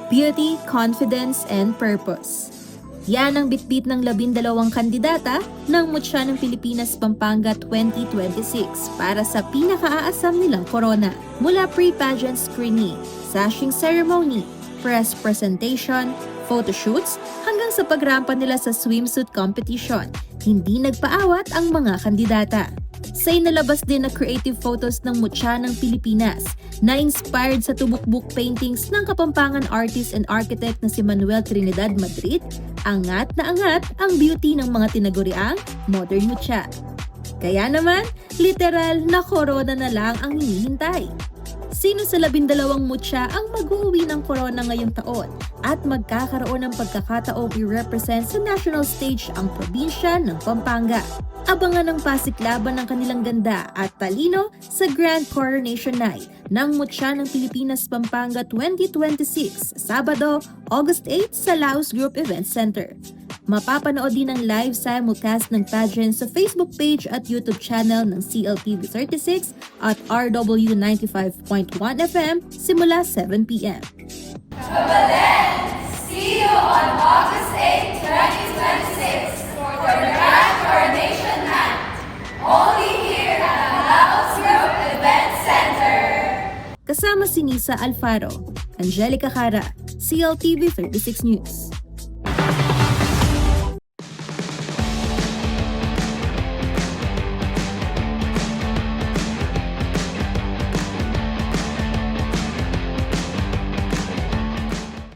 beauty, confidence, and purpose. Yan ang bitbit ng 12 kandidata ng Mutya ng Pilipinas Pampanga 2026 para sa pinakaaasam nilang korona. Mula pre-pageant screening, sashing ceremony, press presentation, photoshoots, hanggang sa pagrampa nila sa swimsuit competition, hindi nagpaawat ang mga kandidata. Sa inalabas din na creative photos ng Mutya ng Pilipinas na inspired sa tubukbuk paintings ng Kapampangan artist and architect na si Manuel Trinidad Madrid, angat na angat ang beauty ng mga tinaguriang modern Mutya. Kaya naman, literal na korona na lang ang hinihintay. Sino sa 12 Mutya ang mag-uuwi ng korona ngayong taon at magkakaroon ng pagkakataong i-represent sa national stage ang probinsya ng Pampanga? Abangan ang pasiklaban ng kanilang ganda at talino sa Grand Coronation Night ng Mutya ng Pilipinas Pampanga 2026, Sabado, August 8 sa Laos Group Event Center. Mapapanood din ang live simulcast ng pageant sa Facebook page at YouTube channel ng CLTV36 at RW95.1 FM simula 7 p.m. See you on August 8, 2026 for the Grand Coronation Night. Only here at the Laos Group Event Center. Kasama si Nisa Alfaro, Angelica Cara, CLTV36 News.